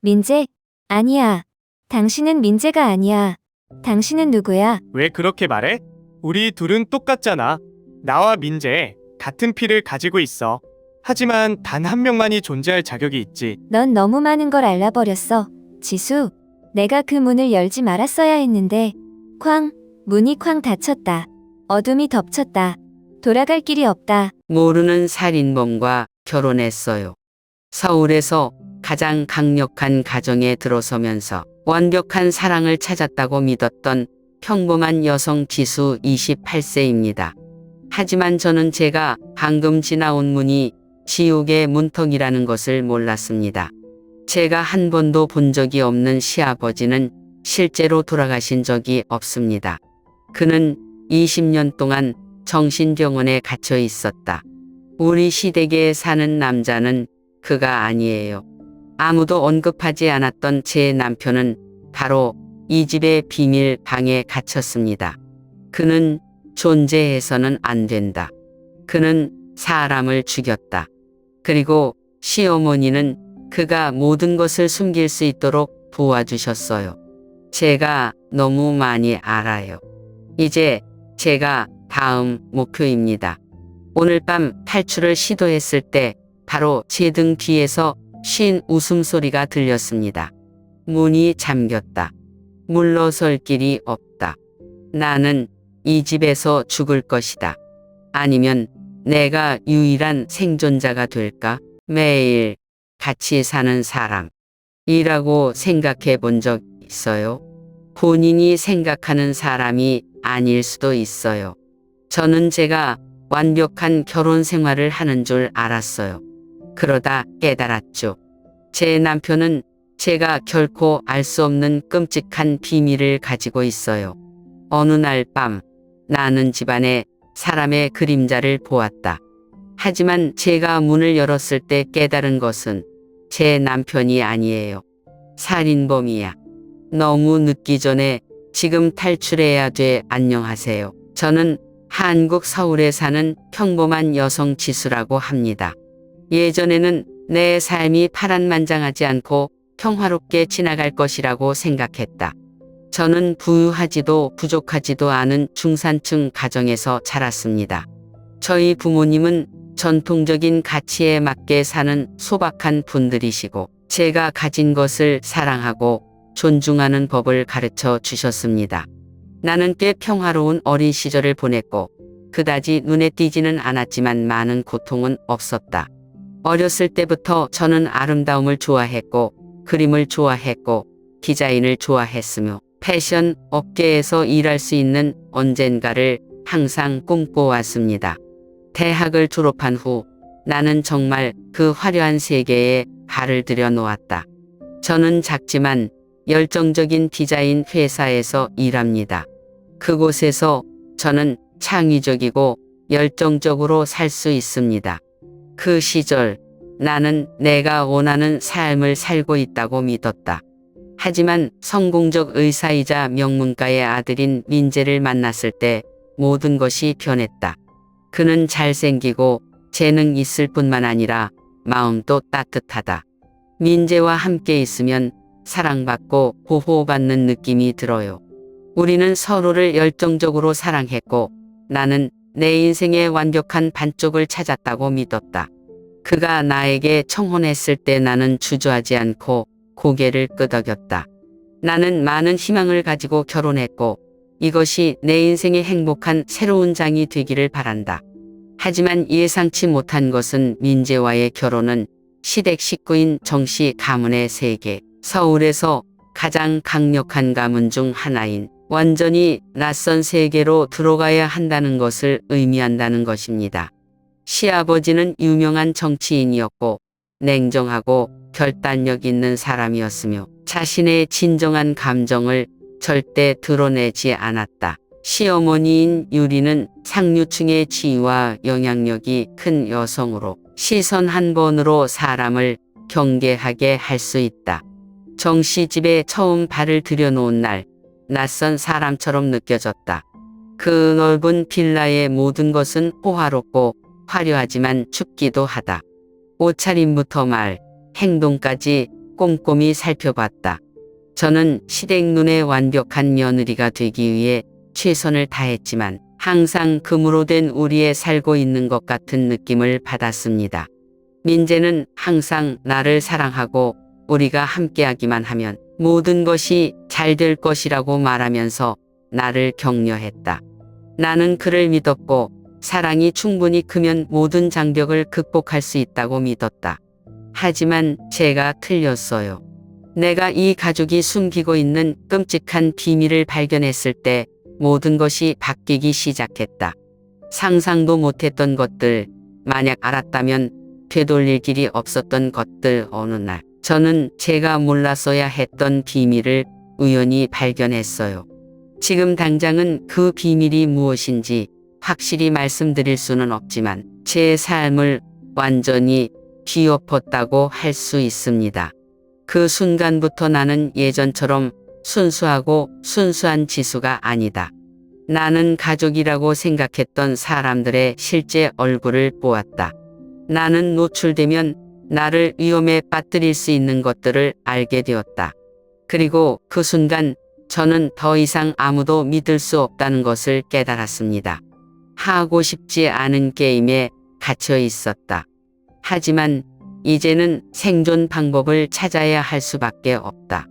민재? 아니야. 당신은 민재가 아니야. 당신은 누구야? 왜 그렇게 말해? 우리 둘은 똑같잖아. 나와 민재, 같은 피를 가지고 있어. 하지만 단 한 명만이 존재할 자격이 있지. 넌 너무 많은 걸 알아버렸어. 지수, 내가 그 문을 열지 말았어야 했는데. 문이 쾅 닫혔다. 어둠이 덮쳤다. 돌아갈 길이 없다. 모르는 살인범과 결혼했어요. 서울에서 가장 강력한 가정에 들어서면서 완벽한 사랑을 찾았다고 믿었던 평범한 여성 지수 28세입니다. 하지만 저는 제가 방금 지나온 문이 지옥의 문턱이라는 것을 몰랐습니다. 제가 한 번도 본 적이 없는 시아버지는 실제로 돌아가신 적이 없습니다. 그는 20년 동안 정신병원에 갇혀 있었다. 우리 시댁에 사는 남자는 그가 아니에요. 아무도 언급하지 않았던 제 남편은 바로 이 집의 비밀 방에 갇혔습니다. 그는 존재해서는 안 된다. 그는 사람을 죽였다. 그리고 시어머니는 그가 모든 것을 숨길 수 있도록 도와주셨어요. 제가 너무 많이 알아요. 이제 제가 다음 목표입니다. 오늘 밤 탈출을 시도했을 때 바로 제 등 뒤에서 쉰 웃음소리가 들렸습니다. 문이 잠겼다. 물러설 길이 없다. 나는 이 집에서 죽을 것이다. 아니면 내가 유일한 생존자가 될까? 매일 같이 사는 사람이라고 생각해 본 적 있어요? 본인이 생각하는 사람이 아닐 수도 있어요. 저는 제가 완벽한 결혼 생활을 하는 줄 알았어요. 그러다 깨달았죠. 제 남편은 제가 결코 알 수 없는 끔찍한 비밀을 가지고 있어요. 어느 날 밤 나는 집안에 사람의 그림자를 보았다. 하지만 제가 문을 열었을 때 깨달은 것은 제 남편이 아니에요. 살인범이야. 너무 늦기 전에 지금 탈출해야 돼. 안녕하세요. 저는 한국 서울에 사는 평범한 여성 지수라고 합니다. 예전에는 내 삶이 파란만장하지 않고 평화롭게 지나갈 것이라고 생각했다. 저는 부유하지도 부족하지도 않은 중산층 가정에서 자랐습니다. 저희 부모님은 전통적인 가치에 맞게 사는 소박한 분들이시고 제가 가진 것을 사랑하고 존중하는 법을 가르쳐 주셨습니다. 나는 꽤 평화로운 어린 시절을 보냈고 그다지 눈에 띄지는 않았지만 많은 고통은 없었다. 어렸을 때부터 저는 아름다움을 좋아했고 그림을 좋아했고 디자인을 좋아했으며 패션 업계에서 일할 수 있는 언젠가를 항상 꿈꿔왔습니다. 대학을 졸업한 후 나는 정말 그 화려한 세계에 발을 들여놓았다. 저는 작지만 열정적인 디자인 회사에서 일합니다. 그곳에서 저는 창의적이고 열정적으로 살 수 있습니다. 그 시절 나는 내가 원하는 삶을 살고 있다고 믿었다. 하지만 성공적 의사이자 명문가의 아들인 민재를 만났을 때 모든 것이 변했다. 그는 잘생기고 재능 있을 뿐만 아니라 마음도 따뜻하다. 민재와 함께 있으면 사랑받고 보호받는 느낌이 들어요. 우리는 서로를 열정적으로 사랑했고 나는 내 인생의 완벽한 반쪽을 찾았다고 믿었다. 그가 나에게 청혼했을 때 나는 주저하지 않고 고개를 끄덕였다. 나는 많은 희망을 가지고 결혼했고 이것이 내 인생의 행복한 새로운 장이 되기를 바란다. 하지만 예상치 못한 것은 민재와의 결혼은 시댁 식구인 정씨 가문의 세계, 서울에서 가장 강력한 가문 중 하나인 완전히 낯선 세계로 들어가야 한다는 것을 의미한다는 것입니다. 시아버지는 유명한 정치인이었고 냉정하고 결단력 있는 사람이었으며 자신의 진정한 감정을 절대 드러내지 않았다. 시어머니인 유리는 상류층의 지위와 영향력이 큰 여성으로 시선 한 번으로 사람을 경계하게 할 수 있다. 정씨 집에 처음 발을 들여놓은 날 낯선 사람처럼 느껴졌다. 그 넓은 빌라의 모든 것은 호화롭고 화려하지만 춥기도 하다. 옷차림부터 말, 행동까지 꼼꼼히 살펴봤다. 저는 시댁 눈에 완벽한 며느리가 되기 위해 최선을 다했지만 항상 금으로 된 우리에 살고 있는 것 같은 느낌을 받았습니다. 민재는 항상 나를 사랑하고 우리가 함께하기만 하면 모든 것이 잘 될 것이라고 말하면서 나를 격려했다. 나는 그를 믿었고 사랑이 충분히 크면 모든 장벽을 극복할 수 있다고 믿었다. 하지만 제가 틀렸어요. 내가 이 가족이 숨기고 있는 끔찍한 비밀을 발견했을 때 모든 것이 바뀌기 시작했다. 상상도 못했던 것들, 만약 알았다면 되돌릴 길이 없었던 것들. 어느 날 저는 제가 몰랐어야 했던 비밀을 우연히 발견했어요. 지금 당장은 그 비밀이 무엇인지 확실히 말씀드릴 수는 없지만 제 삶을 완전히 뒤엎었다고 할 수 있습니다. 그 순간부터 나는 예전처럼 순수하고 순수한 지수가 아니다. 나는 가족이라고 생각했던 사람들의 실제 얼굴을 보았다. 나는 노출되면 나를 위험에 빠뜨릴 수 있는 것들을 알게 되었다. 그리고 그 순간 저는 더 이상 아무도 믿을 수 없다는 것을 깨달았습니다. 하고 싶지 않은 게임에 갇혀 있었다. 하지만 이제는 생존 방법을 찾아야 할 수밖에 없다.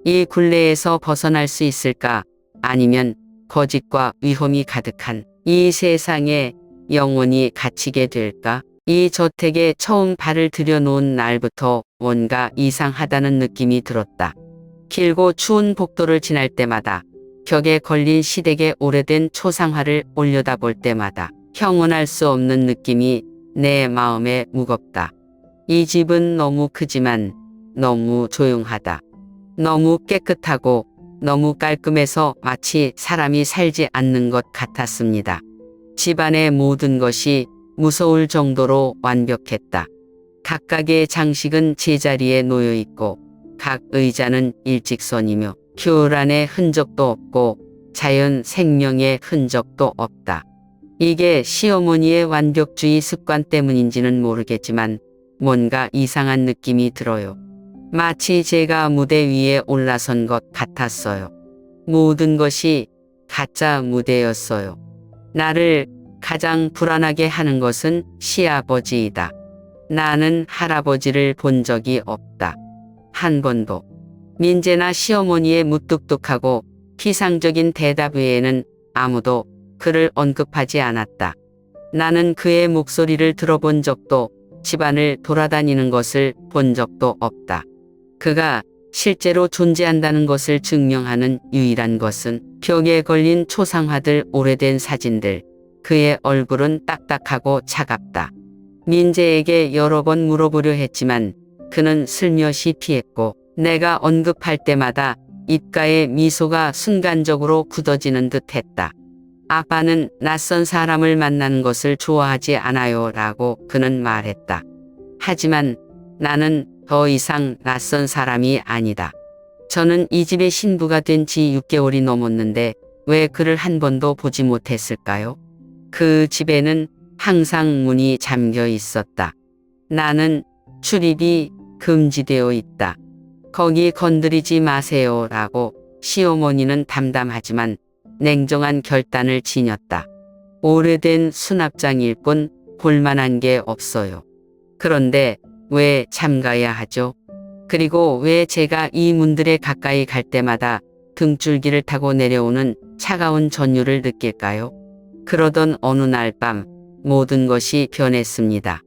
이 굴레에서 벗어날 수 있을까? 아니면 거짓과 위험이 가득한 이 세상에 영원히 갇히게 될까? 이 저택에 처음 발을 들여놓은 날부터 뭔가 이상하다는 느낌이 들었다. 길고 추운 복도를 지날 때마다, 벽에 걸린 시댁의 오래된 초상화를 올려다볼 때마다 형언할 수 없는 느낌이 내 마음에 무겁다. 이 집은 너무 크지만 너무 조용하다. 너무 깨끗하고 너무 깔끔해서 마치 사람이 살지 않는 것 같았습니다. 집안의 모든 것이 무서울 정도로 완벽했다. 각각의 장식은 제자리에 놓여 있고 각 의자는 일직선이며 교란의 흔적도 없고 자연 생명의 흔적도 없다. 이게 시어머니의 완벽주의 습관 때문인지는 모르겠지만 뭔가 이상한 느낌이 들어요. 마치 제가 무대 위에 올라선 것 같았어요. 모든 것이 가짜 무대였어요. 나를 가장 불안하게 하는 것은 시아버지이다. 나는 할아버지를 본 적이 없다. 한 번도. 민재나 시어머니의 무뚝뚝하고 피상적인 대답 외에는 아무도 그를 언급하지 않았다. 나는 그의 목소리를 들어본 적도 집안을 돌아다니는 것을 본 적도 없다. 그가 실제로 존재한다는 것을 증명하는 유일한 것은 벽에 걸린 초상화들, 오래된 사진들. 그의 얼굴은 딱딱하고 차갑다. 민재에게 여러 번 물어보려 했지만 그는 슬며시 피했고 내가 언급할 때마다 입가에 미소가 순간적으로 굳어지는 듯 했다. 아빠는 낯선 사람을 만나는 것을 좋아하지 않아요 라고 그는 말했다. 하지만 나는 더 이상 낯선 사람이 아니다. 저는 이 집의 신부가 된 지 6개월이 넘었는데 왜 그를 한 번도 보지 못했을까요? 그 집에는 항상 문이 잠겨 있었다. 나는 출입이 금지되어 있다. 거기 건드리지 마세요 라고 시어머니는 담담하지만 냉정한 결단을 지녔다. 오래된 수납장일 뿐 볼만한 게 없어요. 그런데 왜 잠가야 하죠? 그리고 왜 제가 이 문들에 가까이 갈 때마다 등줄기를 타고 내려오는 차가운 전율을 느낄까요? 그러던 어느 날 밤 모든 것이 변했습니다.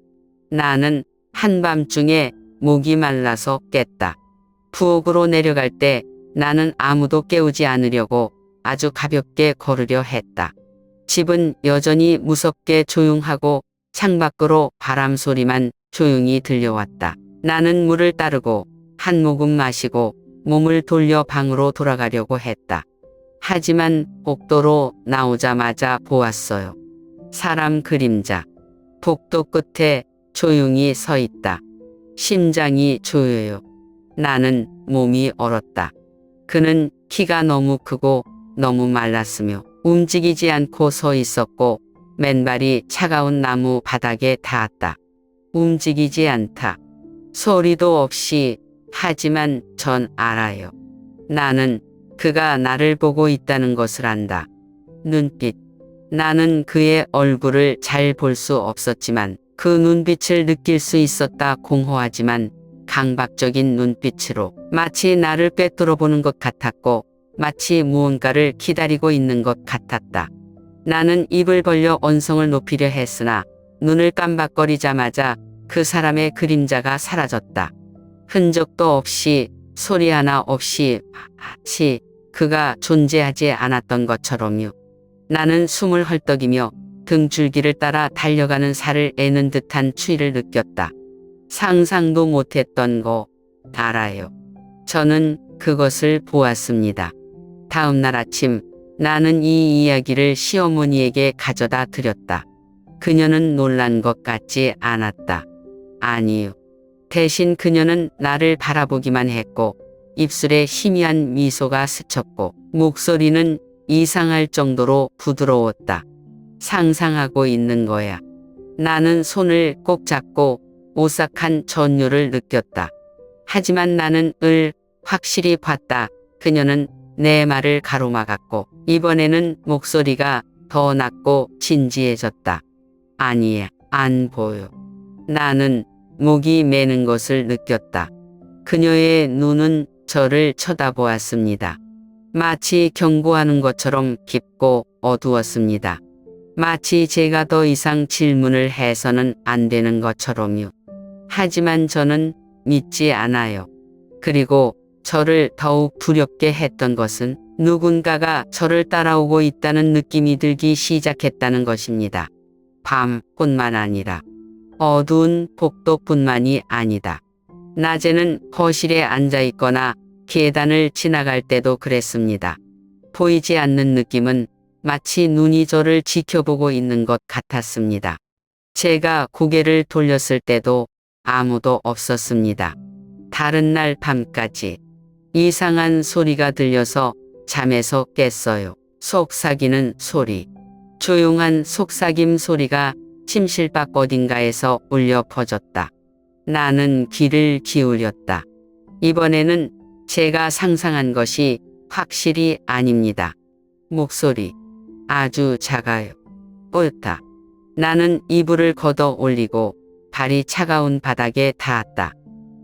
나는 한밤중에 목이 말라서 깼다. 부엌으로 내려갈 때 나는 아무도 깨우지 않으려고 아주 가볍게 걸으려 했다. 집은 여전히 무섭게 조용하고 창밖으로 바람 소리만 조용히 들려왔다. 나는 물을 따르고 한 모금 마시고 몸을 돌려 방으로 돌아가려고 했다. 하지만 복도로 나오자마자 보았어요. 사람 그림자. 복도 끝에 조용히 서 있다. 심장이 조여요. 나는 몸이 얼었다. 그는 키가 너무 크고 너무 말랐으며 움직이지 않고 서 있었고 맨발이 차가운 나무 바닥에 닿았다. 움직이지 않다. 소리도 없이 하지만 전 알아요. 나는 그가 나를 보고 있다는 것을 안다. 눈빛. 나는 그의 얼굴을 잘 볼 수 없었지만 그 눈빛을 느낄 수 있었다. 공허하지만 강박적인 눈빛으로 마치 나를 꿰뚫어 보는 것 같았고 마치 무언가를 기다리고 있는 것 같았다. 나는 입을 벌려 언성을 높이려 했으나 눈을 깜박거리자마자 그 사람의 그림자가 사라졌다. 흔적도 없이 소리 하나 없이 마치 그가 존재하지 않았던 것처럼요. 나는 숨을 헐떡이며 등줄기를 따라 달려가는 살을 애는 듯한 추위를 느꼈다. 상상도 못했던 거 알아요. 저는 그것을 보았습니다. 다음 날 아침 나는 이 이야기를 시어머니에게 가져다 드렸다. 그녀는 놀란 것 같지 않았다. 아니요. 대신 그녀는 나를 바라보기만 했고 입술에 희미한 미소가 스쳤고 목소리는 이상할 정도로 부드러웠다. 상상하고 있는 거야. 나는 손을 꼭 잡고 오싹한 전율을 느꼈다. 하지만 나는 확실히 봤다. 그녀는 내 말을 가로막았고 이번에는 목소리가 더 낮고 진지해졌다. 아니야, 안 보여. 나는 목이 메는 것을 느꼈다. 그녀의 눈은 저를 쳐다보았습니다. 마치 경고하는 것처럼 깊고 어두웠습니다. 마치 제가 더 이상 질문을 해서는 안 되는 것처럼요. 하지만 저는 믿지 않아요. 그리고 저를 더욱 두렵게 했던 것은 누군가가 저를 따라오고 있다는 느낌이 들기 시작했다는 것입니다. 밤뿐만 아니라 어두운 복도뿐만이 아니다. 낮에는 거실에 앉아 있거나 계단을 지나갈 때도 그랬습니다. 보이지 않는 느낌은 마치 눈이 저를 지켜보고 있는 것 같았습니다. 제가 고개를 돌렸을 때도 아무도 없었습니다. 다른 날 밤까지 이상한 소리가 들려서 잠에서 깼어요. 속삭이는 소리. 조용한 속삭임 소리가 침실밖 어딘가에서 울려 퍼졌다. 나는 귀를 기울였다. 이번에는 제가 상상한 것이 확실히 아닙니다. 목소리. 아주 작아요. 옳다. 나는 이불을 걷어 올리고 발이 차가운 바닥에 닿았다.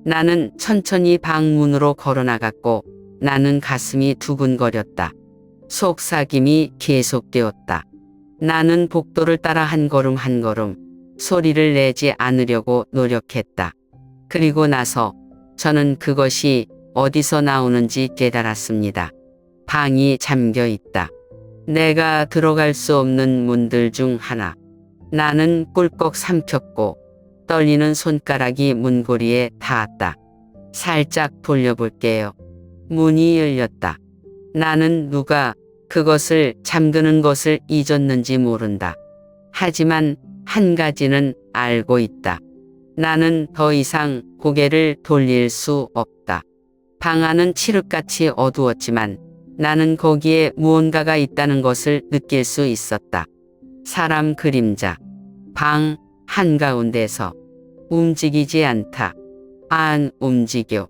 나는 천천히 방문으로 걸어나갔고 나는 가슴이 두근거렸다. 속삭임이 계속되었다. 나는 복도를 따라 한 걸음 한 걸음 소리를 내지 않으려고 노력했다. 그리고 나서 저는 그것이 어디서 나오는지 깨달았습니다. 방이 잠겨 있다. 내가 들어갈 수 없는 문들 중 하나. 나는 꿀꺽 삼켰고 떨리는 손가락이 문고리에 닿았다. 살짝 돌려볼게요. 문이 열렸다. 나는 누가 그것을 잠그는 것을 잊었는지 모른다. 하지만 한 가지는 알고 있다. 나는 더 이상 고개를 돌릴 수 없다. 방 안은 칠흑같이 어두웠지만 나는 거기에 무언가가 있다는 것을 느낄 수 있었다. 사람 그림자. 방 한가운데서 움직이지 않다. 안 움직여.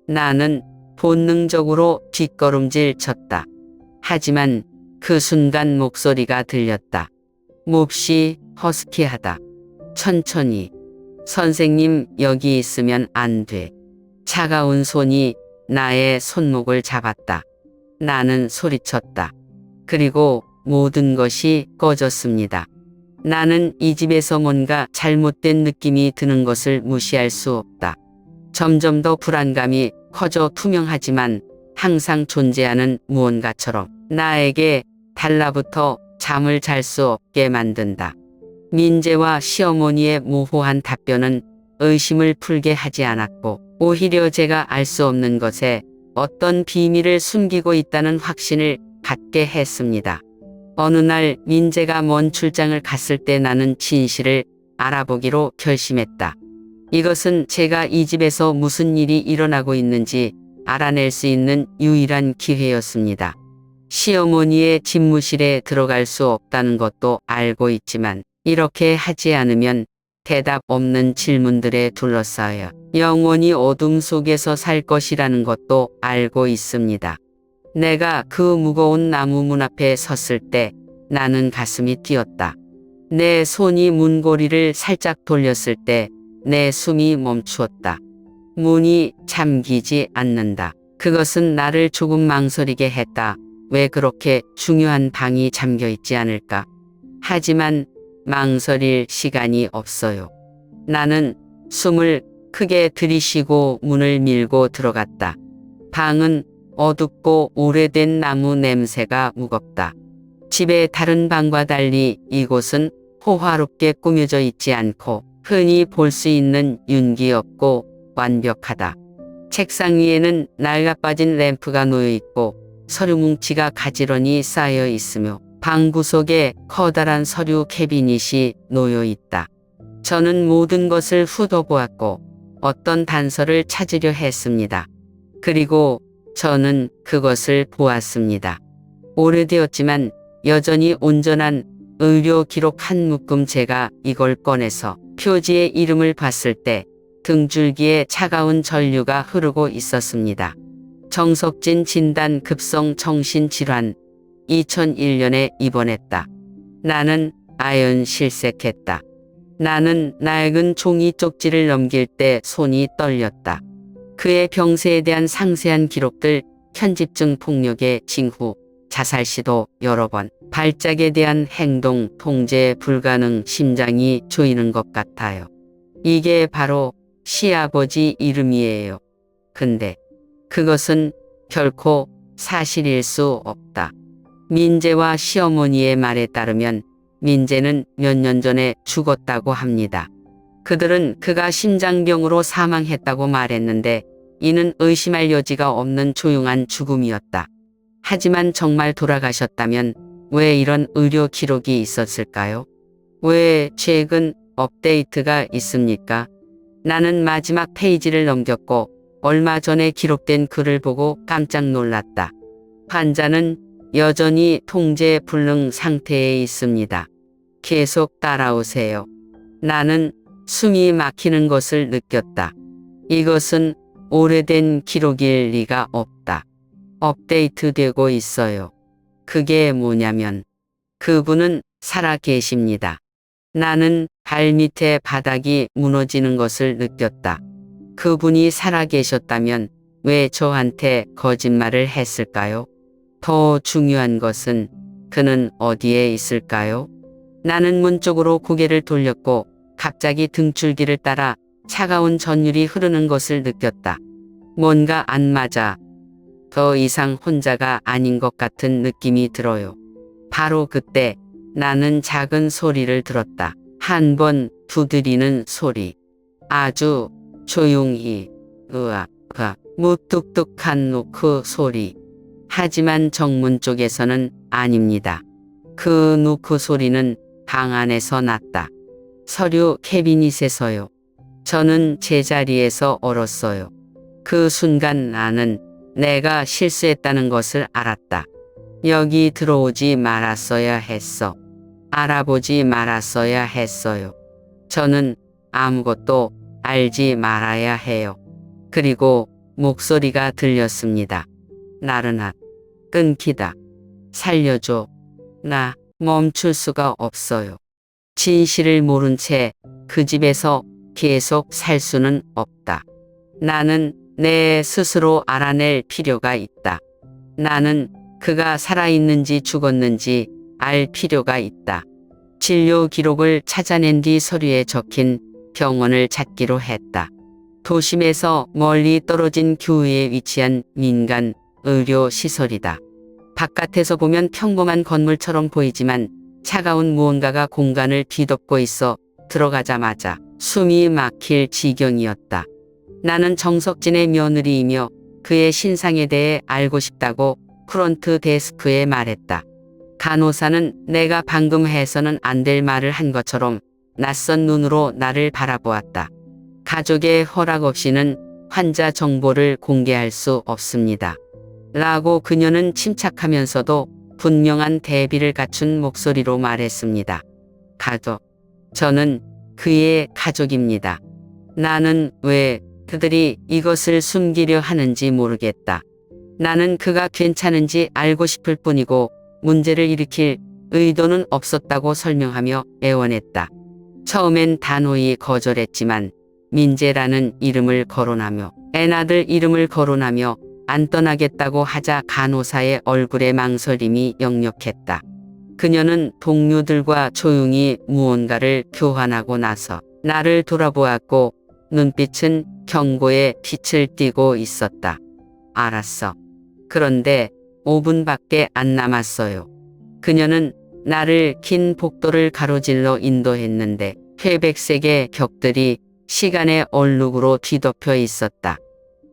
나는 본능적으로 뒷걸음질 쳤다. 하지만 그 순간 목소리가 들렸다. 몹시 허스키하다. 천천히. 선생님, 여기 있으면 안 돼. 차가운 손이 나의 손목을 잡았다. 나는 소리쳤다. 그리고 모든 것이 꺼졌습니다. 나는 이 집에서 뭔가 잘못된 느낌이 드는 것을 무시할 수 없다. 점점 더 불안감이 커져 투명하지만 항상 존재하는 무언가처럼 나에게 달라붙어 잠을 잘 수 없게 만든다. 민재와 시어머니의 모호한 답변은 의심을 풀게 하지 않았고 오히려 제가 알 수 없는 것에 어떤 비밀을 숨기고 있다는 확신을 갖게 했습니다. 어느 날 민재가 먼 출장을 갔을 때 나는 진실을 알아보기로 결심했다. 이것은 제가 이 집에서 무슨 일이 일어나고 있는지 알아낼 수 있는 유일한 기회였습니다. 시어머니의 집무실에 들어갈 수 없다는 것도 알고 있지만 이렇게 하지 않으면 대답 없는 질문들에 둘러싸여 영원히 어둠 속에서 살 것이라는 것도 알고 있습니다. 내가 그 무거운 나무 문 앞에 섰을 때 나는 가슴이 뛰었다. 내 손이 문고리를 살짝 돌렸을 때 내 숨이 멈추었다. 문이 잠기지 않는다. 그것은 나를 조금 망설이게 했다. 왜 그렇게 중요한 방이 잠겨 있지 않을까? 하지만 망설일 시간이 없어요. 나는 숨을 크게 들이쉬고 문을 밀고 들어갔다. 방은 어둡고 오래된 나무 냄새가 무겁다. 집의 다른 방과 달리 이곳은 호화롭게 꾸며져 있지 않고 흔히 볼 수 있는 윤기 없고 완벽하다. 책상 위에는 낡아빠진 램프가 놓여 있고 서류 뭉치가 가지런히 쌓여 있으며 방 구석에 커다란 서류 캐비닛이 놓여 있다. 저는 모든 것을 훑어보았고 어떤 단서를 찾으려 했습니다. 그리고 저는 그것을 보았습니다. 오래되었지만 여전히 온전한 의료 기록 한 묶음. 제가 이걸 꺼내서 표지의 이름을 봤을 때 등줄기에 차가운 전류가 흐르고 있었습니다. 정석진 진단 급성 정신질환 2001년에 입원했다. 나는 아연실색했다. 나는 낡은 종이 쪽지를 넘길 때 손이 떨렸다. 그의 병세에 대한 상세한 기록들, 편집증 폭력의 징후, 자살 시도 여러 번, 발작에 대한 행동, 통제 불가능, 심장이 조이는 것 같아요. 이게 바로 시아버지 이름이에요. 근데 그것은 결코 사실일 수 없다. 민재와 시어머니의 말에 따르면 민재는 몇 년 전에 죽었다고 합니다. 그들은 그가 심장병으로 사망했다고 말했는데 이는 의심할 여지가 없는 조용한 죽음이었다. 하지만 정말 돌아가셨다면 왜 이런 의료 기록이 있었을까요? 왜 최근 업데이트가 있습니까? 나는 마지막 페이지를 넘겼고 얼마 전에 기록된 글을 보고 깜짝 놀랐다. 환자는 여전히 통제 불능 상태에 있습니다. 계속 따라오세요. 나는 숨이 막히는 것을 느꼈다. 이것은 오래된 기록일 리가 없다. 업데이트되고 있어요. 그게 뭐냐면 그분은 살아 계십니다. 나는 발밑에 바닥이 무너지는 것을 느꼈다. 그분이 살아 계셨다면 왜 저한테 거짓말을 했을까요? 더 중요한 것은 그는 어디에 있을까요? 나는 문 쪽으로 고개를 돌렸고 갑자기 등줄기를 따라 차가운 전율이 흐르는 것을 느꼈다. 뭔가 안 맞아. 더 이상 혼자가 아닌 것 같은 느낌이 들어요. 바로 그때 나는 작은 소리를 들었다. 한 번 두드리는 소리. 아주 조용히 무뚝뚝한 노크 소리. 하지만 정문 쪽에서는 아닙니다. 그 노크 소리는 방 안에서 났다. 서류 캐비닛에서요. 저는 제자리에서 얼었어요. 그 순간 나는 내가 실수했다는 것을 알았다. 여기 들어오지 말았어야 했어. 알아보지 말았어야 했어요. 저는 아무것도 알지 말아야 해요. 그리고 목소리가 들렸습니다. 나른아, 끊기다. 살려줘. 나 멈출 수가 없어요. 진실을 모른 채 그 집에서 계속 살 수는 없다. 나는 내 스스로 알아낼 필요가 있다. 나는 그가 살아있는지 죽었는지 알 필요가 있다. 진료 기록을 찾아낸 뒤 서류에 적힌 병원을 찾기로 했다. 도심에서 멀리 떨어진 교외에 위치한 민간 의료 시설이다. 바깥에서 보면 평범한 건물처럼 보이지만 차가운 무언가가 공간을 뒤덮고 있어 들어가자마자 숨이 막힐 지경이었다. 나는 정석진의 며느리이며 그의 신상에 대해 알고 싶다고 프론트 데스크에 말했다. 간호사는 내가 방금 해서는 안 될 말을 한 것처럼 낯선 눈으로 나를 바라보았다. 가족의 허락 없이는 환자 정보를 공개할 수 없습니다. 라고 그녀는 침착하면서도 분명한 대비를 갖춘 목소리로 말했습니다. 가족. 저는 그의 가족입니다. 나는 왜 그들이 이것을 숨기려 하는지 모르겠다. 나는 그가 괜찮은지 알고 싶을 뿐이고 문제를 일으킬 의도는 없었다고 설명하며 애원했다. 처음엔 단호히 거절했지만 민재라는 이름을 거론하며 애나들 이름을 거론하며 안 떠나겠다고 하자 간호사의 얼굴에 망설임이 역력했다. 그녀는 동료들과 조용히 무언가를 교환하고 나서 나를 돌아보았고 눈빛은 경고의 빛을 띠고 있었다. 알았어. 그런데 5분밖에 안 남았어요. 그녀는 나를 긴 복도를 가로질러 인도했는데 회백색의 벽들이 시간의 얼룩으로 뒤덮여 있었다.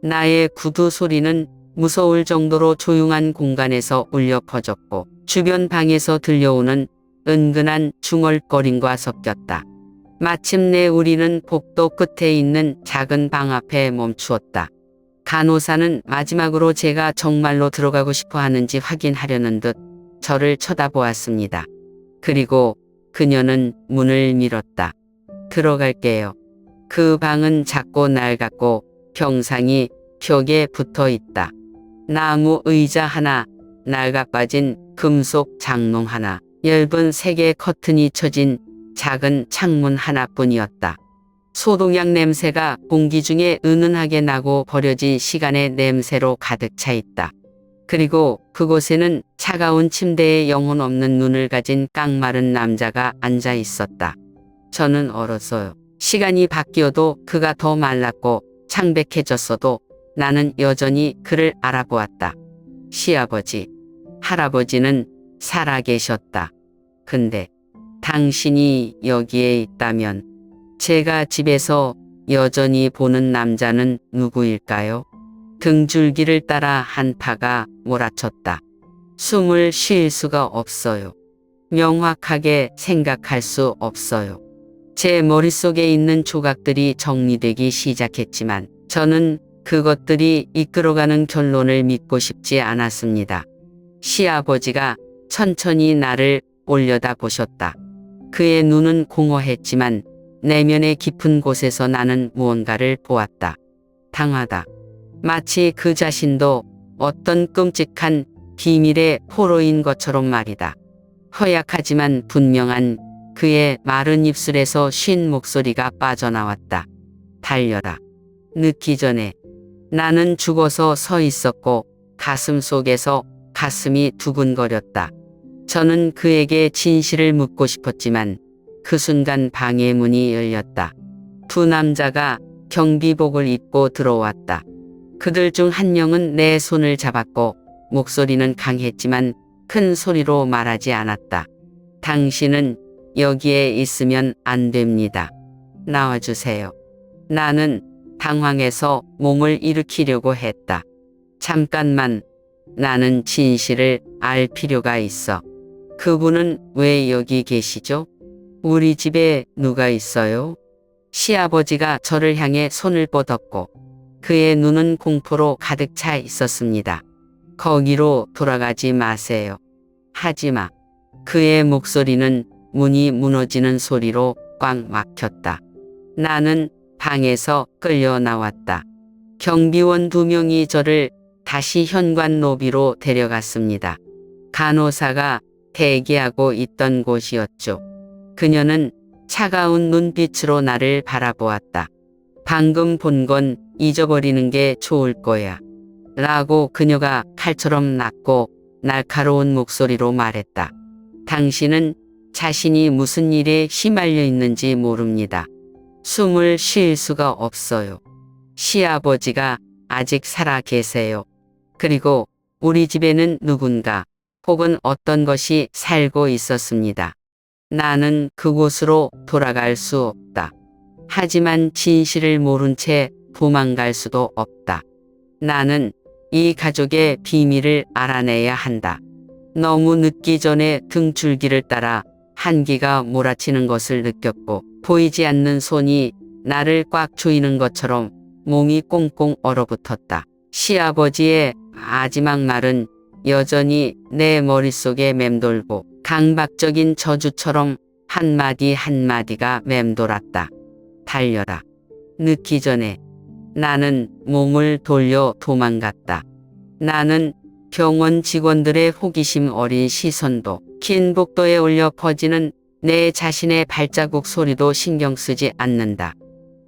나의 구두 소리는 무서울 정도로 조용한 공간에서 울려 퍼졌고 주변 방에서 들려오는 은근한 중얼거림과 섞였다. 마침내 우리는 복도 끝에 있는 작은 방 앞에 멈추었다. 간호사는 마지막으로 제가 정말로 들어가고 싶어 하는지 확인하려는 듯 저를 쳐다보았습니다. 그리고 그녀는 문을 밀었다. 들어갈게요. 그 방은 작고 낡았고 병상이 벽에 붙어 있다. 나무 의자 하나, 낡아빠진 금속 장롱 하나, 엷은 색의 커튼이 쳐진 작은 창문 하나뿐이었다. 소독약 냄새가 공기 중에 은은하게 나고 버려진 시간의 냄새로 가득 차 있다. 그리고 그곳에는 차가운 침대에 영혼 없는 눈을 가진 깡마른 남자가 앉아 있었다. 저는 얼었어요. 시간이 바뀌어도 그가 더 말랐고 창백해졌어도 나는 여전히 그를 알아보았다. 시아버지, 할아버지는 살아계셨다. 근데 당신이 여기에 있다면 제가 집에서 여전히 보는 남자는 누구일까요? 등줄기를 따라 한파가 몰아쳤다. 숨을 쉴 수가 없어요. 명확하게 생각할 수 없어요. 제 머릿속에 있는 조각들이 정리되기 시작했지만 저는 그것들이 이끌어가는 결론을 믿고 싶지 않았습니다. 시아버지가 천천히 나를 올려다 보셨다. 그의 눈은 공허했지만 내면의 깊은 곳에서 나는 무언가를 보았다. 당하다. 마치 그 자신도 어떤 끔찍한 비밀의 포로인 것처럼 말이다. 허약하지만 분명한 그의 마른 입술에서 쉰 목소리가 빠져나왔다. 달려라. 늦기 전에. 나는 죽어서 서 있었고 가슴 속에서 가슴이 두근거렸다. 저는 그에게 진실을 묻고 싶었지만 그 순간 방의 문이 열렸다. 두 남자가 경비복을 입고 들어왔다. 그들 중 한 명은 내 손을 잡았고 목소리는 강했지만 큰 소리로 말하지 않았다. 당신은 여기에 있으면 안 됩니다. 나와주세요. 나는 당황해서 몸을 일으키려고 했다. 잠깐만, 나는 진실을 알 필요가 있어. 그분은 왜 여기 계시죠? 우리 집에 누가 있어요? 시아버지가 저를 향해 손을 뻗었고 그의 눈은 공포로 가득 차 있었습니다. 거기로 돌아가지 마세요. 하지마. 그의 목소리는 문이 무너지는 소리로 꽉 막혔다. 나는 방에서 끌려 나왔다. 경비원 2명이 저를 다시 현관 로비로 데려갔습니다. 간호사가 대기하고 있던 곳이었죠. 그녀는 차가운 눈빛으로 나를 바라보았다. 방금 본 건 잊어버리는 게 좋을 거야. 라고 그녀가 칼처럼 낮고 날카로운 목소리로 말했다. 당신은 자신이 무슨 일에 휘말려 있는지 모릅니다. 숨을 쉴 수가 없어요. 시아버지가 아직 살아 계세요. 그리고 우리 집에는 누군가 혹은 어떤 것이 살고 있었습니다. 나는 그곳으로 돌아갈 수 없다. 하지만 진실을 모른 채 도망갈 수도 없다. 나는 이 가족의 비밀을 알아내야 한다. 너무 늦기 전에 등줄기를 따라 한기가 몰아치는 것을 느꼈고 보이지 않는 손이 나를 꽉 조이는 것처럼 몸이 꽁꽁 얼어붙었다. 시아버지의 마지막 말은 여전히 내 머릿속에 맴돌고 강박적인 저주처럼 한마디 한마디가 맴돌았다. 달려라. 늦기 전에. 나는 몸을 돌려 도망갔다. 나는 병원 직원들의 호기심 어린 시선도, 긴 복도에 올려 퍼지는 내 자신의 발자국 소리도 신경 쓰지 않는다.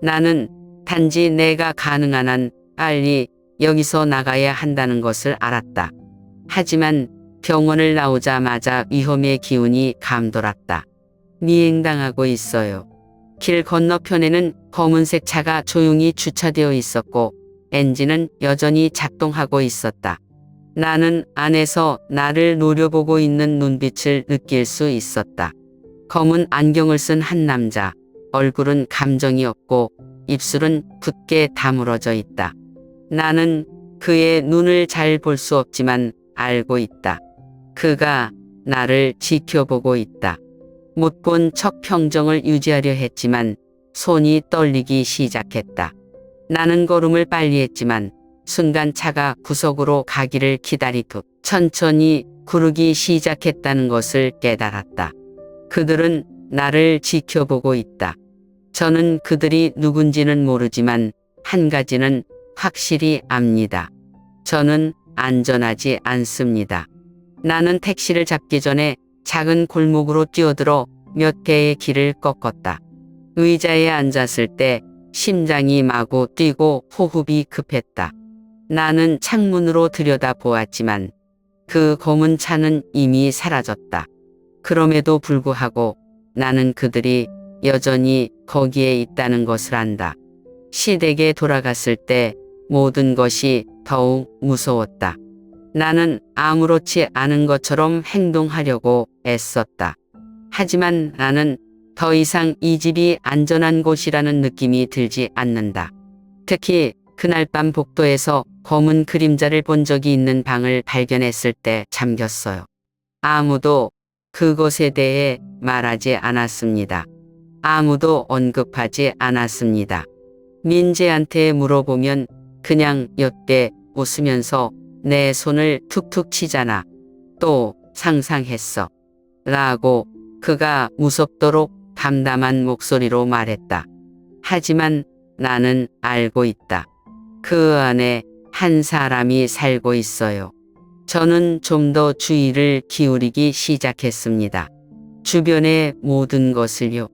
나는 단지 내가 가능한 한 빨리 여기서 나가야 한다는 것을 알았다. 하지만 병원을 나오자마자 위험의 기운이 감돌았다. 미행당하고 있어요. 길 건너편에는 검은색 차가 조용히 주차되어 있었고 엔진은 여전히 작동하고 있었다. 나는 안에서 나를 노려보고 있는 눈빛을 느낄 수 있었다. 검은 안경을 쓴 한 남자, 얼굴은 감정이 없고 입술은 굳게 다물어져 있다. 나는 그의 눈을 잘 볼 수 없지만 알고 있다. 그가 나를 지켜보고 있다. 못 본 척 평정을 유지하려 했지만 손이 떨리기 시작했다. 나는 걸음을 빨리 했지만 순간 차가 구석으로 가기를 기다리듯 천천히 구르기 시작했다는 것을 깨달았다. 그들은 나를 지켜보고 있다. 저는 그들이 누군지는 모르지만 한 가지는 확실히 압니다. 저는 안전하지 않습니다. 나는 택시를 잡기 전에 작은 골목으로 뛰어들어 몇 개의 길을 꺾었다. 의자에 앉았을 때 심장이 마구 뛰고 호흡이 급했다. 나는 창문으로 들여다보았지만 그 검은 차는 이미 사라졌다. 그럼에도 불구하고 나는 그들이 여전히 거기에 있다는 것을 안다. 시댁에 돌아갔을 때 모든 것이 더욱 무서웠다. 나는 아무렇지 않은 것처럼 행동하려고 애썼다. 하지만 나는 더 이상 이 집이 안전한 곳이라는 느낌이 들지 않는다. 특히 그날 밤 복도에서 검은 그림자를 본 적이 있는 방을 발견했을 때 잠겼어요. 아무도 그것에 대해 말하지 않았습니다. 아무도 언급하지 않았습니다. 민재한테 물어보면 그냥 엿대 웃으면서 내 손을 툭툭 치잖아. 또 상상했어. 라고 그가 무섭도록 담담한 목소리로 말했다. 하지만 나는 알고 있다. 그 안에 한 사람이 살고 있어요. 저는 좀 더 주의를 기울이기 시작했습니다. 주변의 모든 것을요.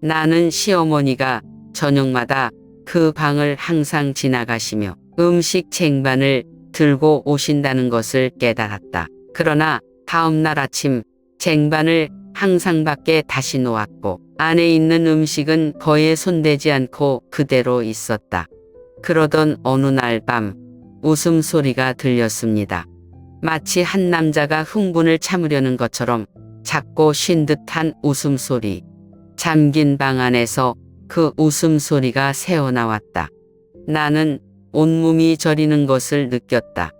나는 시어머니가 저녁마다 그 방을 항상 지나가시며 음식 쟁반을 들고 오신다는 것을 깨달았다. 그러나 다음 날 아침 쟁반을 항상 밖에 다시 놓았고 안에 있는 음식은 거의 손대지 않고 그대로 있었다. 그러던 어느 날 밤 웃음소리가 들렸습니다. 마치 한 남자가 흥분을 참으려는 것처럼 작고 쉰 듯한 웃음소리. 잠긴 방 안에서 그 웃음소리가 새어나왔다. 나는 온몸이 저리는 것을 느꼈다.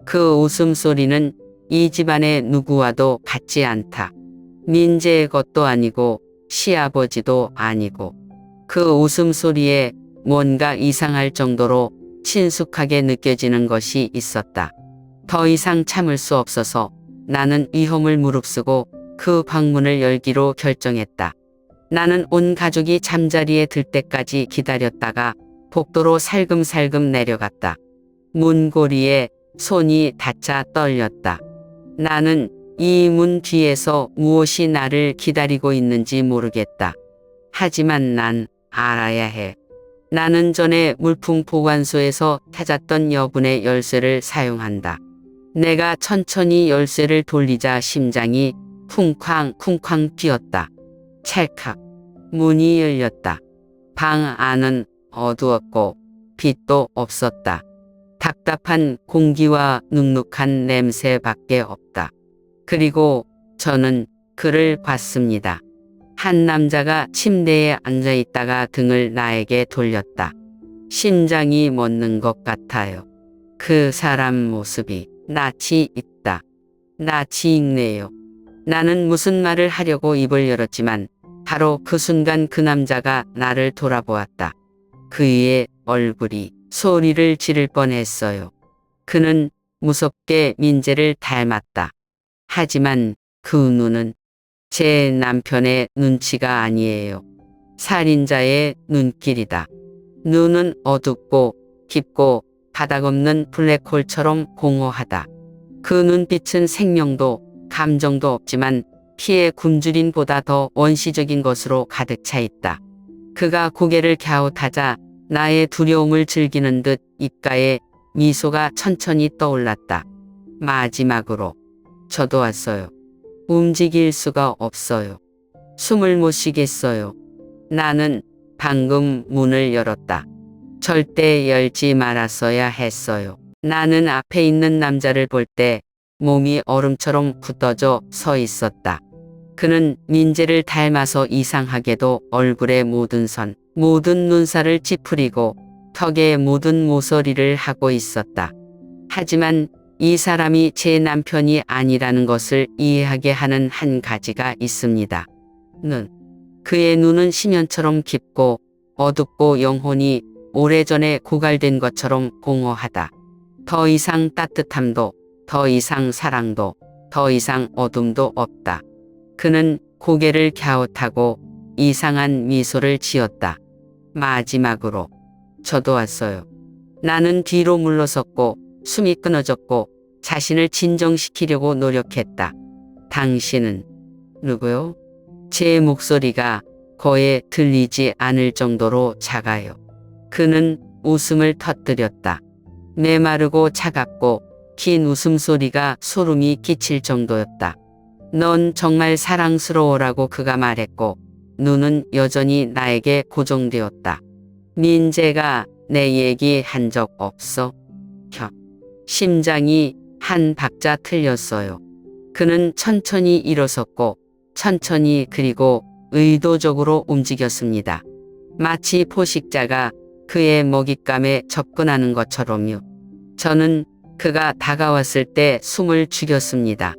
그 웃음소리는 이 집안의 누구와도 같지 않다. 민재의 것도 아니고 시아버지도 아니고 그 웃음소리에 뭔가 이상할 정도로 친숙하게 느껴지는 것이 있었다. 더 이상 참을 수 없어서 나는 위험을 무릅쓰고 그 방문을 열기로 결정했다. 나는 온 가족이 잠자리에 들 때까지 기다렸다가 복도로 살금살금 내려갔다. 문고리에 손이 닿자 떨렸다. 나는 이 문 뒤에서 무엇이 나를 기다리고 있는지 모르겠다. 하지만 난 알아야 해. 나는 전에 물품 보관소에서 찾았던 여분의 열쇠를 사용한다. 내가 천천히 열쇠를 돌리자 심장이 쿵쾅쿵쾅 뛰었다. 찰칵 문이 열렸다. 방 안은 어두웠고 빛도 없었다. 답답한 공기와 눅눅한 냄새밖에 없다. 그리고 저는 그를 봤습니다. 한 남자가 침대에 앉아 있다가 등을 나에게 돌렸다. 심장이 멎는 것 같아요. 그 사람 모습이 낯이 있다. 낯이 익네요. 나는 무슨 말을 하려고 입을 열었지만 바로 그 순간 그 남자가 나를 돌아보았다. 그의 얼굴이 소리를 지를 뻔했어요. 그는 무섭게 민재를 닮았다. 하지만 그 눈은 제 남편의 눈치가 아니에요. 살인자의 눈길이다. 눈은 어둡고 깊고 바닥 없는 블랙홀처럼 공허하다. 그 눈빛은 생명도 감정도 없지만 피의 굶주림보다 더 원시적인 것으로 가득 차 있다. 그가 고개를 갸웃하자 나의 두려움을 즐기는 듯 입가에 미소가 천천히 떠올랐다. 마지막으로 저도 왔어요. 움직일 수가 없어요. 숨을 못 쉬겠어요. 나는 방금 문을 열었다. 절대 열지 말았어야 했어요. 나는 앞에 있는 남자를 볼 때 몸이 얼음처럼 굳어져 서 있었다. 그는 민재를 닮아서 이상하게도 얼굴의 모든 선, 모든 눈살을 찌푸리고 턱에 묻은 모서리를 하고 있었다. 하지만 이 사람이 제 남편이 아니라는 것을 이해하게 하는 한 가지가 있습니다. 그의 눈은 심연처럼 깊고 어둡고 영혼이 오래전에 고갈된 것처럼 공허하다. 더 이상 따뜻함도, 더 이상 사랑도, 더 이상 어둠도 없다. 그는 고개를 갸웃하고 이상한 미소를 지었다. 마지막으로 저도 왔어요. 나는 뒤로 물러섰고 숨이 끊어졌고 자신을 진정시키려고 노력했다. 당신은 누구요? 제 목소리가 거에 들리지 않을 정도로 작아요. 그는 웃음을 터뜨렸다. 메마르고 차갑고 긴 웃음소리가 소름이 끼칠 정도였다. 넌 정말 사랑스러워라고 그가 말했고 눈은 여전히 나에게 고정되었다. 민재가 내 얘기 한 적 없어? 심장이 한 박자 틀렸어요. 그는 천천히 일어섰고 천천히 그리고 의도적으로 움직였습니다. 마치 포식자가 그의 먹잇감에 접근하는 것처럼요. 저는 그가 다가왔을 때 숨을 죽였습니다.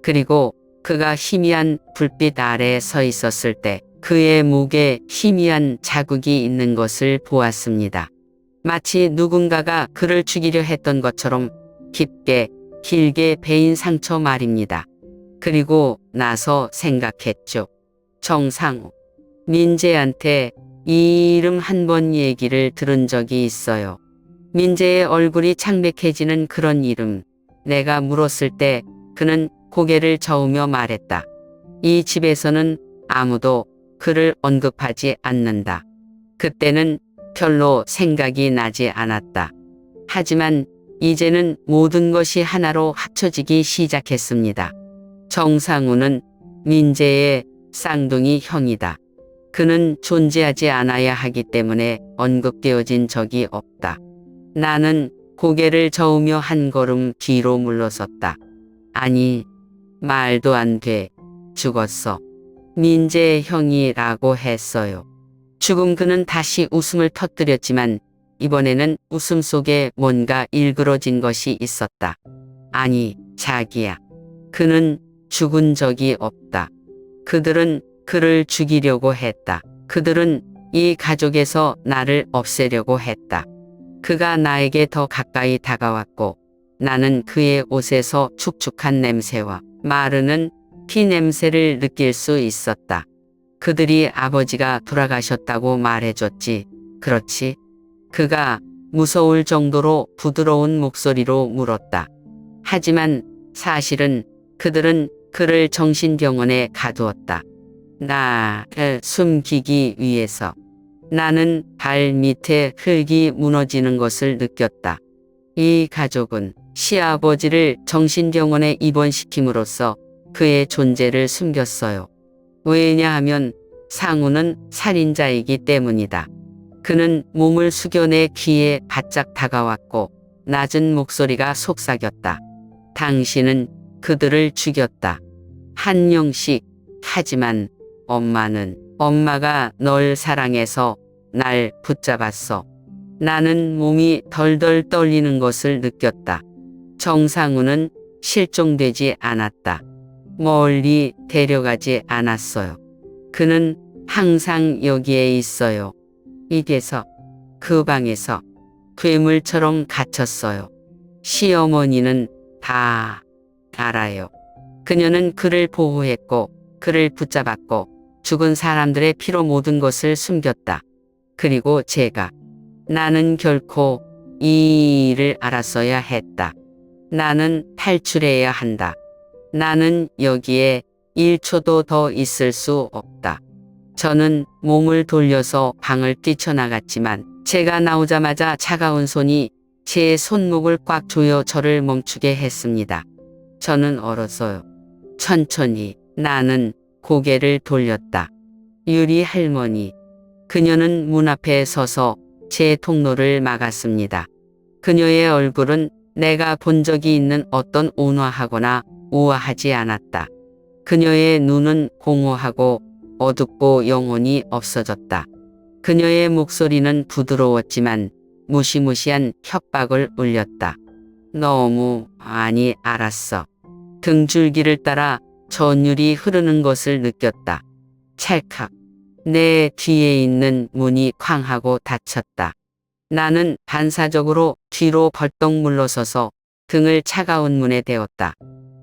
그리고 그가 희미한 불빛 아래에 서 있었을 때 그의 목에 희미한 자국이 있는 것을 보았습니다. 마치 누군가가 그를 죽이려 했던 것처럼 깊게 길게 베인 상처 말입니다. 그리고 나서 생각했죠. 정상우. 민재한테 이 이름 한 번 얘기를 들은 적이 있어요. 민재의 얼굴이 창백해지는 그런 이름. 내가 물었을 때 그는 고개를 저으며 말했다. 이 집에서는 아무도 그를 언급하지 않는다. 그때는 별로 생각이 나지 않았다. 하지만 이제는 모든 것이 하나로 합쳐지기 시작했습니다. 정상우는 민재의 쌍둥이 형이다. 그는 존재하지 않아야 하기 때문에 언급되어진 적이 없다. 나는 고개를 저으며 한 걸음 뒤로 물러섰다. 아니, 말도 안 돼. 죽었어. 민재의 형이라고 했어요. 죽음. 그는 다시 웃음을 터뜨렸지만 이번에는 웃음 속에 뭔가 일그러진 것이 있었다. 아니, 자기야. 그는 죽은 적이 없다. 그들은 그를 죽이려고 했다. 그들은 이 가족에서 나를 없애려고 했다. 그가 나에게 더 가까이 다가왔고 나는 그의 옷에서 축축한 냄새와 마르는 피 냄새를 느낄 수 있었다. 그들이 아버지가 돌아가셨다고 말해줬지. 그렇지? 그가 무서울 정도로 부드러운 목소리로 물었다. 하지만 사실은 그들은 그를 정신병원에 가두었다. 나를 숨기기 위해서. 나는 발 밑에 흙이 무너지는 것을 느꼈다. 이 가족은 시아버지를 정신병원에 입원시킴으로써 그의 존재를 숨겼어요. 왜냐하면 상우는 살인자이기 때문이다. 그는 몸을 숙여 내 귀에 바짝 다가왔고 낮은 목소리가 속삭였다. 당신은 그들을 죽였다. 한 명씩. 하지만 엄마가 널 사랑해서 날 붙잡았어. 나는 몸이 덜덜 떨리는 것을 느꼈다. 정상우는 실종되지 않았다. 멀리 데려가지 않았어요. 그는 항상 여기에 있어요. 이게서, 그 방에서 괴물처럼 갇혔어요. 시어머니는 다 알아요. 그녀는 그를 보호했고 그를 붙잡았고 죽은 사람들의 피로 모든 것을 숨겼다. 그리고 나는 결코 이 일을 알았어야 했다. 나는 탈출해야 한다. 나는 여기에 1초도 더 있을 수 없다. 저는 몸을 돌려서 방을 뛰쳐나갔지만 제가 나오자마자 차가운 손이 제 손목을 꽉 조여 저를 멈추게 했습니다. 저는 얼었어요. 천천히 나는 고개를 돌렸다. 유리 할머니. 그녀는 문 앞에 서서 제 통로를 막았습니다. 그녀의 얼굴은 내가 본 적이 있는 어떤 온화하거나 우아하지 않았다. 그녀의 눈은 공허하고 어둡고 영혼이 없어졌다. 그녀의 목소리는 부드러웠지만 무시무시한 협박을 울렸다. 너무 많이 알았어. 등줄기를 따라 전율이 흐르는 것을 느꼈다. 찰칵. 내 뒤에 있는 문이 쾅 하고 닫혔다. 나는 반사적으로 뒤로 벌떡 물러서서 등을 차가운 문에 대었다.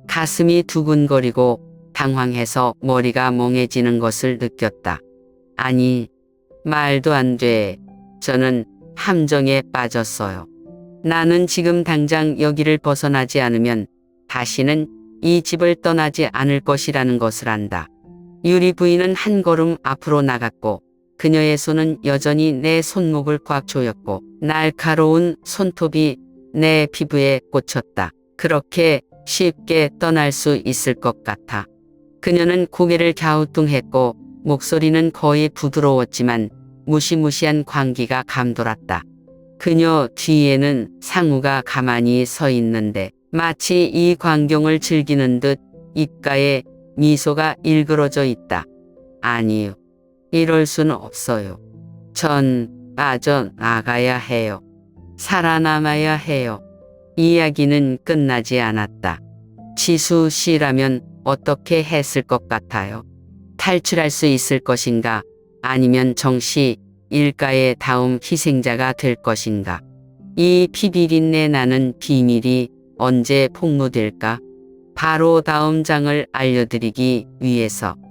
가슴이 두근거리고 당황해서 머리가 멍해지는 것을 느꼈다. 아니, 말도 안 돼. 저는 함정에 빠졌어요. 나는 지금 당장 여기를 벗어나지 않으면 다시는 이 집을 떠나지 않을 것이라는 것을 안다. 유리 부인은 한 걸음 앞으로 나갔고 그녀의 손은 여전히 내 손목을 꽉 조였고 날카로운 손톱이 내 피부에 꽂혔다. 그렇게 쉽게 떠날 수 있을 것 같아. 그녀는 고개를 갸우뚱했고 목소리는 거의 부드러웠지만 무시무시한 광기가 감돌았다. 그녀 뒤에는 상우가 가만히 서 있는데 마치 이 광경을 즐기는 듯 입가에 미소가 일그러져 있다. 아니요. 이럴 수는 없어요. 전 빠져나가야 해요. 살아남아야 해요. 이야기는 끝나지 않았다. 지수 씨라면 어떻게 했을 것 같아요? 탈출할 수 있을 것인가? 아니면 정씨 일가의 다음 희생자가 될 것인가? 이 피비린내 나는 비밀이 언제 폭로될까? 바로 다음 장을 알려드리기 위해서